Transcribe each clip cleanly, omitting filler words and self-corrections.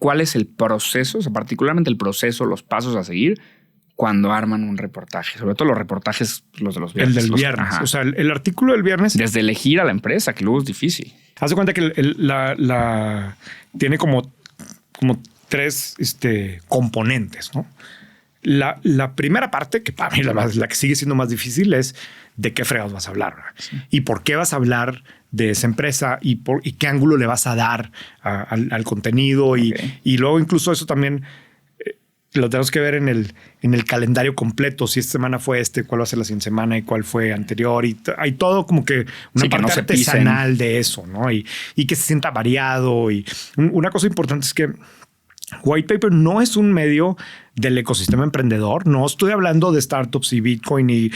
cuál es el proceso, o sea, particularmente el proceso, los pasos a seguir cuando arman un reportaje. Sobre todo los reportajes, los de los viernes. El del viernes. O sea, el artículo del viernes. Desde elegir a la empresa, que luego es difícil. Haz de cuenta que tiene como tres componentes, ¿no? La primera parte, que para mí la que sigue siendo más difícil, es de qué fregados vas a hablar, ¿verdad? Sí. Y por qué vas a hablar de esa empresa y qué ángulo le vas a dar al contenido. Okay. Y luego incluso eso también lo tenemos que ver en el calendario completo. Si esta semana fue cuál va a ser la siguiente semana y cuál fue anterior. Y hay todo como que una parte artesanal de eso, ¿no? Y que se sienta variado. Y una cosa importante es que White Paper no es un medio del ecosistema emprendedor. No estoy hablando de startups y Bitcoin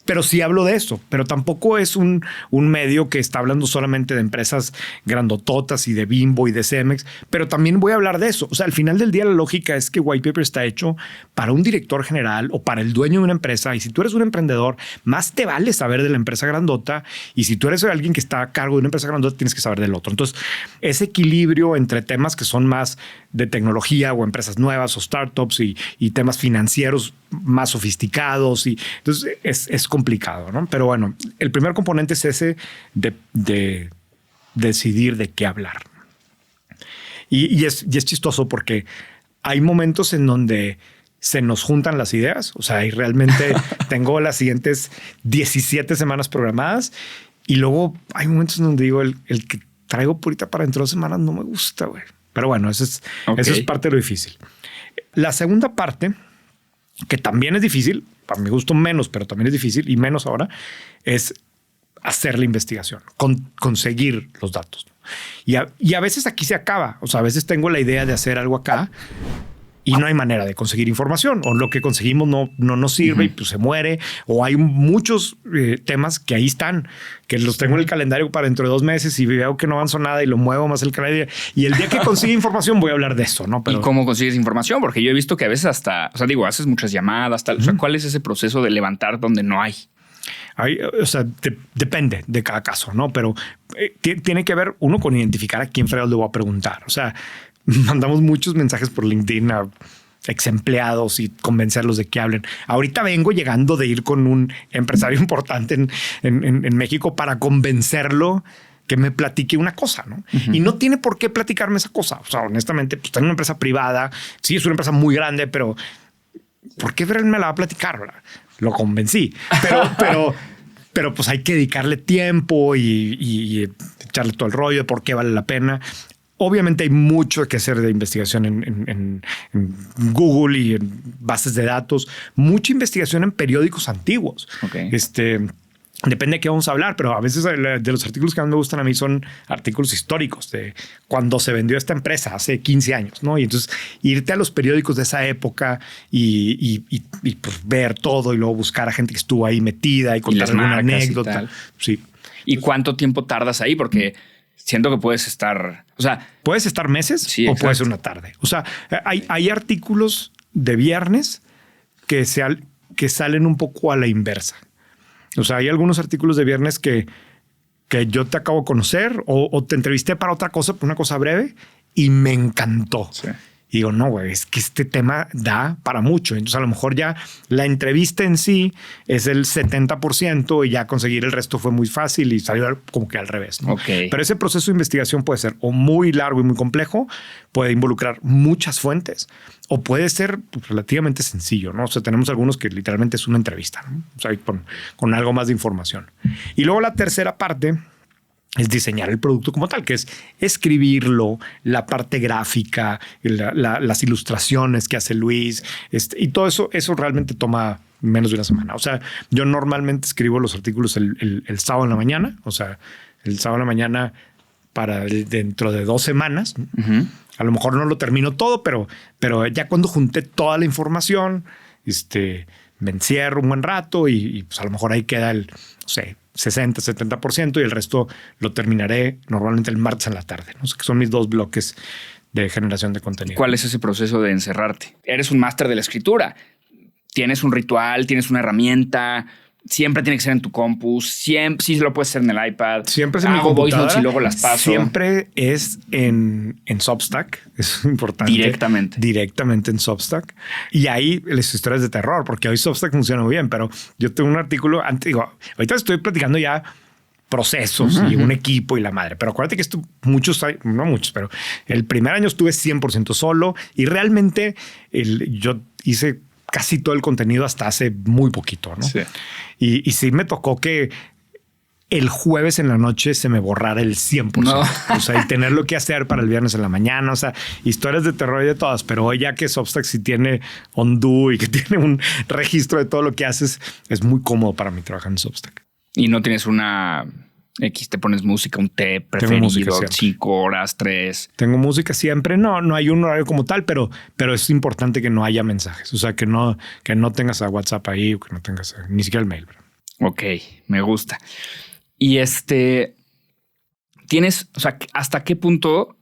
pero sí hablo de eso, pero tampoco es un medio que está hablando solamente de empresas grandototas y de Bimbo y de Cemex, pero también voy a hablar de eso. O sea, al final del día la lógica es que White Paper está hecho para un director general o para el dueño de una empresa, y si tú eres un emprendedor, más te vale saber de la empresa grandota, y si tú eres alguien que está a cargo de una empresa grandota, tienes que saber del otro. Entonces, ese equilibrio entre temas que son más de tecnología o empresas nuevas o startups y temas financieros más sofisticados, y entonces es complicado, ¿no? Pero bueno, el primer componente es ese de decidir de qué hablar. Y es chistoso porque hay momentos en donde se nos juntan las ideas. O sea, y realmente tengo las siguientes 17 semanas programadas, y luego hay momentos en donde digo el que traigo purita para dentro de 2 semanas no me gusta, güey. Pero bueno, eso es parte de lo difícil. La segunda parte, que también es difícil, para mi gusto menos, pero también es difícil, y menos ahora, es hacer la investigación, conseguir los datos. Y a veces aquí se acaba. O sea, a veces tengo la idea de hacer algo acá y no hay manera de conseguir información, o lo que conseguimos no nos sirve y pues se muere, o hay muchos temas que ahí están, que los tengo en el calendario para dentro de 2 meses y veo que no avanzo nada y lo muevo más el calendario, y el día que consigue información voy a hablar de eso, ¿no? Pero, ¿y cómo consigues información? Porque yo he visto que a veces hasta, o sea, digo, haces muchas llamadas, tal. O sea, ¿cuál es ese proceso de levantar donde no hay? O sea, depende de cada caso, ¿no? Pero tiene que ver uno con identificar a quién fregados le voy a preguntar. O sea, mandamos muchos mensajes por LinkedIn a ex empleados y convencerlos de que hablen. Ahorita vengo llegando de ir con un empresario importante en México para convencerlo que me platique una cosa, ¿no? Y no tiene por qué platicarme esa cosa. O sea, honestamente, pues está en una empresa privada. Sí, es una empresa muy grande, pero ¿por qué me la va a platicar? ¿Verdad? Lo convencí. Pero pues hay que dedicarle tiempo y echarle todo el rollo de por qué vale la pena. Obviamente hay mucho que hacer de investigación en Google y en bases de datos, mucha investigación en periódicos antiguos. Okay. Depende de qué vamos a hablar, pero a veces de los artículos que más me gustan a mí son artículos históricos de cuando se vendió esta empresa hace 15 años, ¿no? Y entonces irte a los periódicos de esa época y pues ver todo y luego buscar a gente que estuvo ahí metida y contar alguna anécdota. Sí. ¿Y cuánto tiempo tardas ahí? Porque siento que puedes estar, o sea, puedes estar meses, sí, o puede ser una tarde. O sea, hay artículos de viernes que salen un poco a la inversa. O sea, hay algunos artículos de viernes que yo te acabo de conocer o te entrevisté para otra cosa, una cosa breve, y me encantó. Sí. Y digo, no, güey, es que este tema da para mucho. Entonces, a lo mejor ya la entrevista en sí es el 70% y ya conseguir el resto fue muy fácil y salió como que al revés, ¿no? Okay. Pero ese proceso de investigación puede ser o muy largo y muy complejo, puede involucrar muchas fuentes, o puede ser pues, relativamente sencillo, ¿no? O sea, tenemos algunos que literalmente es una entrevista, ¿no? O sea, con algo más de información. Y luego la tercera parte es diseñar el producto como tal, que es escribirlo, la parte gráfica, las ilustraciones que hace Luis, y todo eso realmente toma menos de una semana. O sea, yo normalmente escribo los artículos el sábado en la mañana, o sea, el sábado en la mañana para dentro de 2 semanas. Uh-huh. A lo mejor no lo termino todo, pero ya cuando junté toda la información, me encierro un buen rato y pues a lo mejor ahí queda no sé, 60, 70% y el resto lo terminaré normalmente el martes en la tarde. No sé, que son mis 2 bloques de generación de contenido. ¿Cuál es ese proceso de encerrarte? Eres un máster de la escritura. ¿Tienes un ritual? ¿Tienes una herramienta? siempre tiene que ser en tu compu, siempre sí lo puedes hacer en el iPad. Siempre es en mi Hago voice computadora notes y luego las paso. Siempre es en Substack. Es importante. Directamente en Substack. Y ahí las historias de terror, porque hoy Substack funciona muy bien, pero yo tengo un artículo antes, digo, ahorita estoy platicando ya procesos y un equipo y la madre. Pero acuérdate que esto no muchos, pero el primer año estuve 100% solo y realmente yo hice casi todo el contenido hasta hace muy poquito, ¿no? Sí. Y sí me tocó que el jueves en la noche se me borrara el 100%. No. O sea, y tenerlo que hacer para el viernes en la mañana. O sea, historias de terror y de todas. Pero hoy ya que Substack sí tiene undo y que tiene un registro de todo lo que haces, es muy cómodo para mí trabajar en Substack. Y no tienes una X, te pones música, un té preferido, 5 horas, 3. Tengo música siempre. No hay un horario como tal, pero es importante que no haya mensajes. O sea, que no tengas a WhatsApp ahí o que no tengas ni siquiera el mail. Ok, me gusta. Y tienes, o sea, ¿hasta qué punto?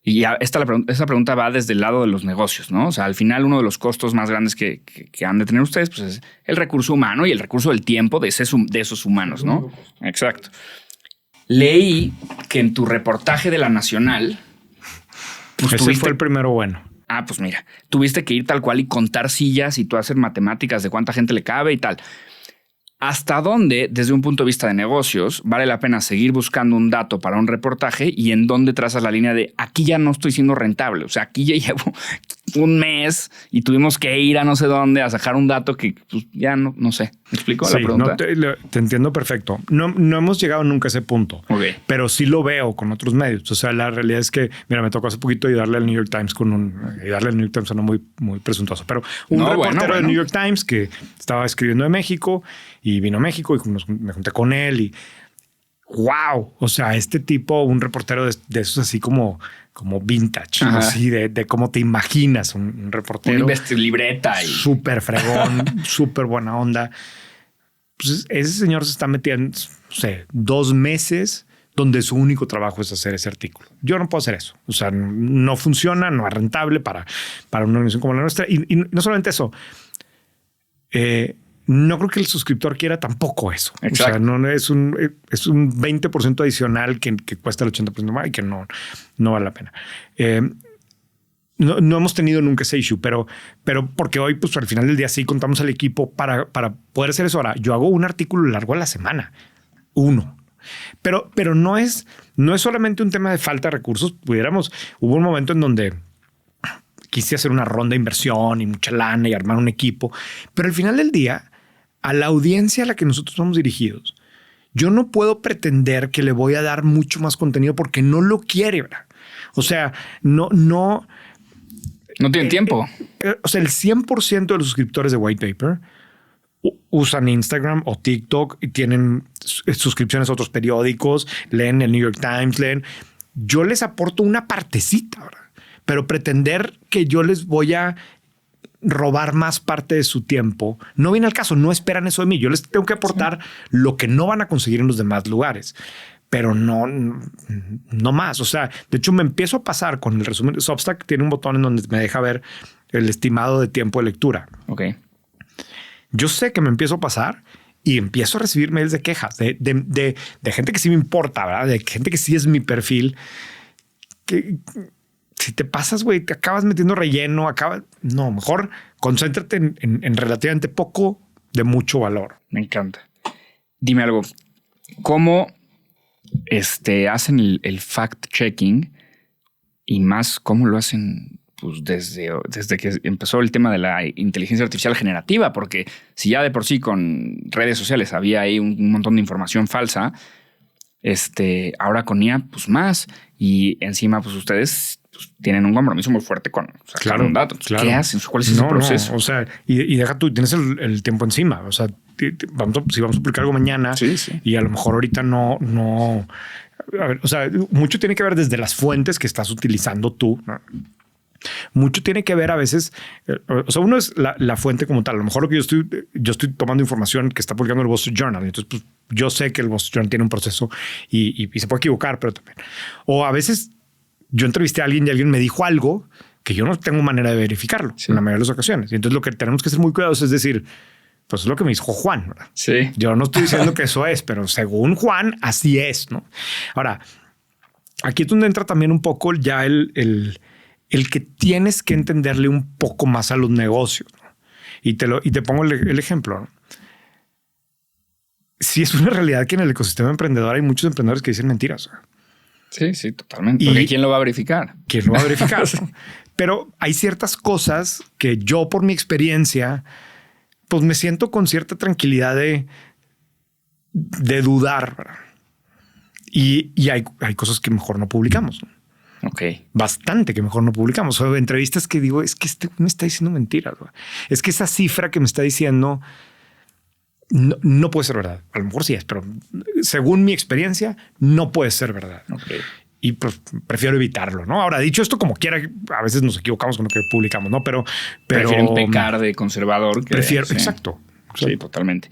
Y esta pregunta va desde el lado de los negocios, ¿no? O sea, al final uno de los costos más grandes que han de tener ustedes pues es el recurso humano y el recurso del tiempo de esos humanos, ¿no? Exacto. Leí que en tu reportaje de La Nacional... Pues ese fue el primero bueno. Ah, pues mira, tuviste que ir tal cual y contar sillas y tú hacer matemáticas de cuánta gente le cabe y tal. ¿Hasta dónde, desde un punto de vista de negocios, vale la pena seguir buscando un dato para un reportaje y en dónde trazas la línea de aquí ya no estoy siendo rentable? O sea, aquí ya llevo un mes y tuvimos que ir a no sé dónde a sacar un dato que pues, ya no sé. ¿Me explico la pregunta? Te entiendo perfecto. No hemos llegado nunca a ese punto, pero sí lo veo con otros medios. O sea, la realidad es que, mira, me tocó hace poquito ayudarle al New York Times ayudarle al New York Times suena muy, muy presuntuoso, pero un reportero del New York Times que estaba escribiendo de México y vino a México y me junté con él y wow, o sea, este tipo, un reportero de esos así como vintage, así de cómo te imaginas un reportero. Un libreta. Súper fregón, súper buena onda. Pues ese señor se está metiendo, no sé, 2 meses donde su único trabajo es hacer ese artículo. Yo no puedo hacer eso. O sea, no funciona, no es rentable para una organización como la nuestra. Y no solamente eso, no creo que el suscriptor quiera tampoco eso. Exacto. O sea, no es un 20% adicional que cuesta el 80% más y que no vale la pena. No hemos tenido nunca ese issue, pero porque hoy, pues al final del día sí contamos al equipo para poder hacer eso. Ahora, yo hago un artículo largo a la semana. 1. Pero no es solamente un tema de falta de recursos. Hubo un momento en donde quise hacer una ronda de inversión y mucha lana y armar un equipo, pero al final del día, a la audiencia a la que nosotros somos dirigidos, yo no puedo pretender que le voy a dar mucho más contenido porque no lo quiere, ¿verdad? O sea, no tienen tiempo. O sea, el 100% de los suscriptores de White Paper usan Instagram o TikTok y tienen suscripciones a otros periódicos, leen el New York Times, yo les aporto una partecita, ¿verdad? Pero pretender que yo les voy a robar más parte de su tiempo no viene al caso. No esperan eso de mí. Yo les tengo que aportar lo que no van a conseguir en los demás lugares, pero no más. O sea, de hecho me empiezo a pasar con el resumen. Substack tiene un botón en donde me deja ver el estimado de tiempo de lectura. Ok. Yo sé que me empiezo a pasar y empiezo a recibir mails de quejas de gente que sí me importa, ¿verdad? De gente que sí es mi perfil, que si te pasas, güey, te acabas metiendo relleno, no, mejor concéntrate en relativamente poco de mucho valor. Me encanta. Dime algo. ¿Cómo hacen el fact-checking y más cómo lo hacen pues desde que empezó el tema de la inteligencia artificial generativa? Porque si ya de por sí con redes sociales había ahí un montón de información falsa, ahora con IA, pues más. Y encima, pues ustedes tienen un compromiso muy fuerte con sacar un dato. Claro. ¿Qué hacen? ¿Cuál es ese proceso? O sea, y deja tú, tienes el tiempo encima. O sea, si vamos a publicar algo mañana y a lo mejor ahorita no. A ver, o sea, mucho tiene que ver desde las fuentes que estás utilizando tú, ¿no? Mucho tiene que ver a veces, o sea, uno es la fuente como tal. A lo mejor lo que yo estoy tomando información que está publicando el Wall Street Journal. Entonces, pues yo sé que el Wall Street Journal tiene un proceso y se puede equivocar, pero también. O a veces yo entrevisté a alguien y alguien me dijo algo que yo no tengo manera de verificarlo en la mayoría de las ocasiones. Y entonces lo que tenemos que ser muy cuidadosos es decir, Pues es lo que me dijo Juan, ¿verdad? Sí. Yo no estoy diciendo que eso es, pero según Juan, así es, ¿no? Ahora, aquí es donde entra también un poco ya el que tienes que entenderle un poco más a los negocios, ¿no? Y te pongo el ejemplo, ¿no? Sí, es una realidad que en el ecosistema emprendedor hay muchos emprendedores que dicen mentiras. Sí, totalmente. Porque ¿quién lo va a verificar? ¿Quién lo va a verificar? ¿No? Pero hay ciertas cosas que yo, por mi experiencia, pues me siento con cierta tranquilidad de dudar, ¿verdad? Y hay cosas que mejor no publicamos, ¿no? Ok. Bastante que mejor no publicamos. O entrevistas que digo, es que este me está diciendo mentiras, ¿no? Es que esa cifra que me está diciendo no puede ser verdad. A lo mejor sí es, pero según mi experiencia, no puede ser verdad. Okay. Y pues prefiero evitarlo, ¿no? Ahora, dicho esto, como quiera, a veces nos equivocamos con lo que publicamos, ¿no? Pero prefieren pecar de conservador. Prefiero, exacto. Sí, totalmente.